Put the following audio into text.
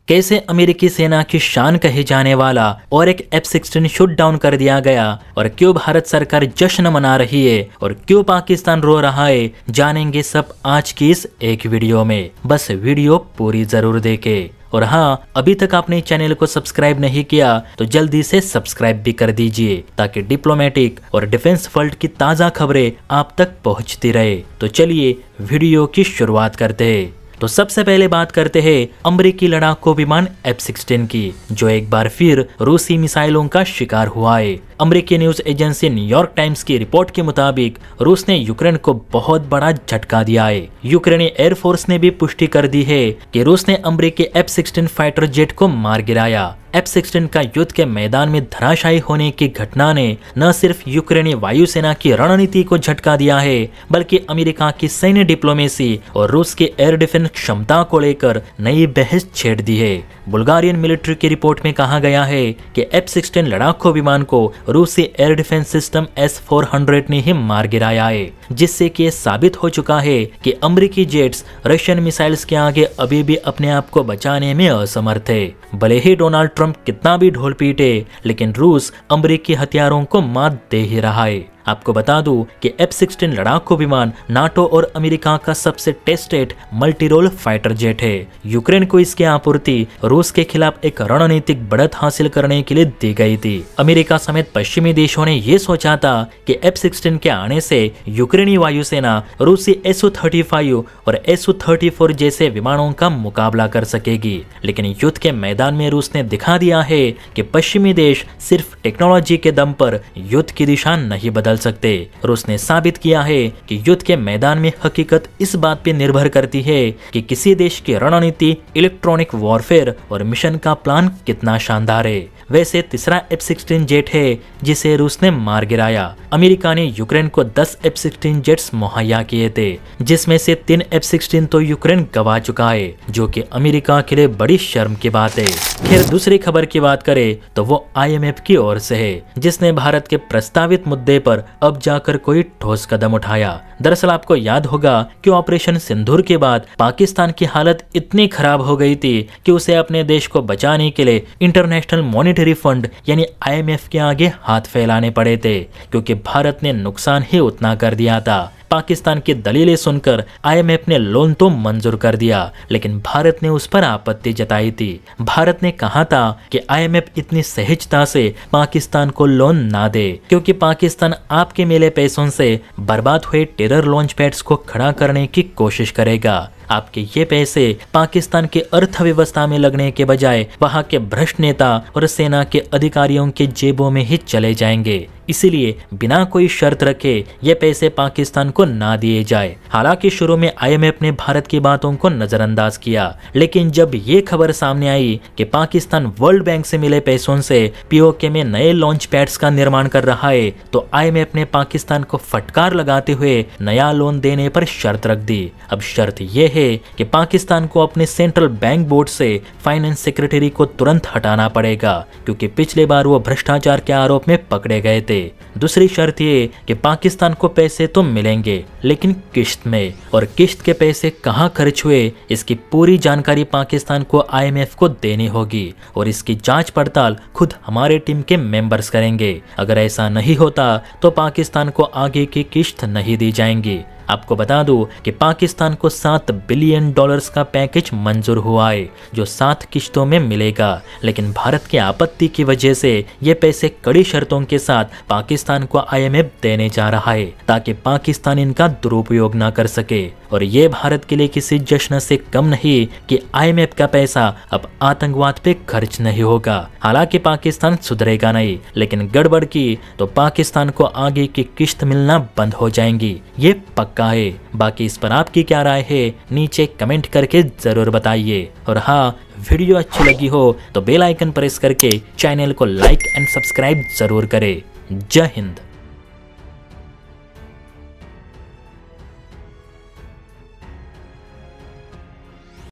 कैसे अमेरिकी सेना की शान कहे जाने वाला और एक F-16 शूट डाउन कर दिया गया और क्यों भारत सरकार जश्न मना रही है और क्यों पाकिस्तान रो रहा है, जानेंगे सब आज की इस एक वीडियो में। बस वीडियो पूरी जरूर देखें। और हाँ, अभी तक आपने चैनल को सब्सक्राइब नहीं किया तो जल्दी से सब्सक्राइब भी कर दीजिए ताकि डिप्लोमेटिक और डिफेंस वर्ल्ड की ताज़ा खबरें आप तक पहुंचती रहे। तो चलिए वीडियो की शुरुआत करते हैं। तो सबसे पहले बात करते हैं अमेरिकी लड़ाकू विमान F-16 की, जो एक बार फिर रूसी मिसाइलों का शिकार हुआ है। अमेरिकी न्यूज एजेंसी न्यूयॉर्क टाइम्स की रिपोर्ट के मुताबिक रूस ने यूक्रेन को बहुत बड़ा झटका दिया है। यूक्रेनी एयरफोर्स ने भी पुष्टि कर दी है कि रूस ने अमेरिकी F-16 फाइटर जेट को मार गिराया। F-16 का युद्ध के मैदान में धराशायी होने की घटना ने न सिर्फ यूक्रेनी वायुसेना की रणनीति को झटका दिया है, बल्कि अमेरिका की सैन्य डिप्लोमेसी और रूस की एयर डिफेंस क्षमता को लेकर नई बहस छेड़ दी है। बुल्गारियन मिलिट्री की रिपोर्ट में कहा गया है कि F-16 लड़ाकू विमान को रूसी एयर डिफेंस सिस्टम S-400 ने ही मार गिराया है, जिससे कि यह साबित हो चुका है कि अमेरिकी जेट्स रशियन मिसाइल्स के आगे अभी भी अपने आप को बचाने में असमर्थ है। भले ही डोनाल्ड ट्रंप कितना भी ढोल पीटे, लेकिन रूस अमेरिकी हथियारों को मात दे ही रहा है। आपको बता दूं कि F-16 लड़ाकू विमान नाटो और अमेरिका का सबसे tested multi role fighter jet है। यूक्रेन को इसकी आपूर्ति रूस के खिलाफ एक रणनीतिक बढ़त हासिल करने के लिए दी गई थी। अमेरिका समेत पश्चिमी देशों ने ये सोचा था कि F-16 के आने से यूक्रेनी वायुसेना रूसी Su-35 और Su-34 जैसे विमानों का मुकाबला कर सकेगी, लेकिन युद्ध के मैदान में रूस ने दिखा दिया है कि पश्चिमी देश सिर्फ टेक्नोलॉजी के दम पर युद्ध की दिशा नहीं बदल सकते। रूस ने साबित किया है कि युद्ध के मैदान में हकीकत इस बात पर निर्भर करती है कि किसी देश की रणनीति, इलेक्ट्रॉनिक वॉरफेयर और मिशन का प्लान कितना शानदार है। वैसे तीसरा F-16 जेट है जिसे रूस ने मार गिराया। अमेरिका ने यूक्रेन को 10 F-16 जेट्स मुहैया किए थे, जिसमें से 3 F-16 तो यूक्रेन गवा चुका है, जो कि अमेरिका के लिए बड़ी शर्म की बात है। खैर, दूसरी खबर की बात करें तो वो IMF की ओर से है, जिसने भारत के प्रस्तावित मुद्दे पर अब जाकर कोई ठोस कदम उठाया। दरअसल आपको याद होगा कि ऑपरेशन सिंदूर के बाद पाकिस्तान की हालत इतनी खराब हो गई थी कि उसे अपने देश को बचाने के लिए इंटरनेशनल मॉनेटरी फंड यानी IMF के आगे हाथ फैलाने पड़े थे, क्योंकि भारत ने नुकसान ही उतना कर दिया था। पाकिस्तान की दलीलें सुनकर IMF ने लोन तो मंजूर कर दिया, लेकिन भारत ने उस पर आपत्ति जताई थी। भारत ने कहा था कि IMF इतनी सहजता से पाकिस्तान को लोन ना दे, क्योंकि पाकिस्तान आपके मिले पैसों से बर्बाद हुए टेरर लॉन्च पैड्स को खड़ा करने की कोशिश करेगा। आपके ये पैसे पाकिस्तान की अर्थव्यवस्था में लगने के बजाय वहां के भ्रष्ट नेता और सेना के अधिकारियों के जेबों में ही चले जाएंगे। इसीलिए बिना कोई शर्त रखे ये पैसे पाकिस्तान को ना दिए जाए। हालांकि शुरू में IMF ने भारत की बातों को नजरअंदाज किया, लेकिन जब ये खबर सामने आई कि पाकिस्तान वर्ल्ड बैंक से मिले पैसों से POK में नए लॉन्च पैड्स का निर्माण कर रहा है, तो IMF ने पाकिस्तान को फटकार लगाते हुए नया लोन देने पर शर्त रख दी। अब शर्त ये है कि पाकिस्तान को अपने सेंट्रल बैंक बोर्ड से फाइनेंस सेक्रेटरी को तुरंत हटाना पड़ेगा, क्योंकि पिछले बार वो भ्रष्टाचार के आरोप में पकड़े गए थे। दूसरी शर्त ये कि पाकिस्तान को पैसे तो मिलेंगे, लेकिन किश्त में, और किश्त के पैसे कहां खर्च हुए इसकी पूरी जानकारी पाकिस्तान को IMF को देनी होगी, और इसकी जांच पड़ताल खुद हमारे टीम के मेंबर्स करेंगे। अगर ऐसा नहीं होता तो पाकिस्तान को आगे की किश्त नहीं दी जाएंगी। आपको बता दूं कि पाकिस्तान को $7 बिलियन का पैकेज मंजूर हुआ है, जो 7 किश्तों में मिलेगा, लेकिन भारत की आपत्ति की वजह से ये पैसे कड़ी शर्तों के साथ पाकिस्तान को IMF देने जा रहा है, ताकि पाकिस्तान इनका दुरुपयोग न कर सके। और ये भारत के लिए किसी जश्न से कम नहीं कि IMF का पैसा अब आतंकवाद पे खर्च नहीं होगा। हालांकि पाकिस्तान सुधरेगा नहीं, लेकिन गड़बड़ की तो पाकिस्तान को आगे की किश्त मिलना बंद हो जाएंगी, ये पक्का है। बाकी इस पर आपकी क्या राय है, नीचे कमेंट करके जरूर बताइए। और हाँ, वीडियो अच्छी लगी हो तो बेल आइकन प्रेस करके चैनल को लाइक एंड सब्सक्राइब जरूर करें। जय हिंद।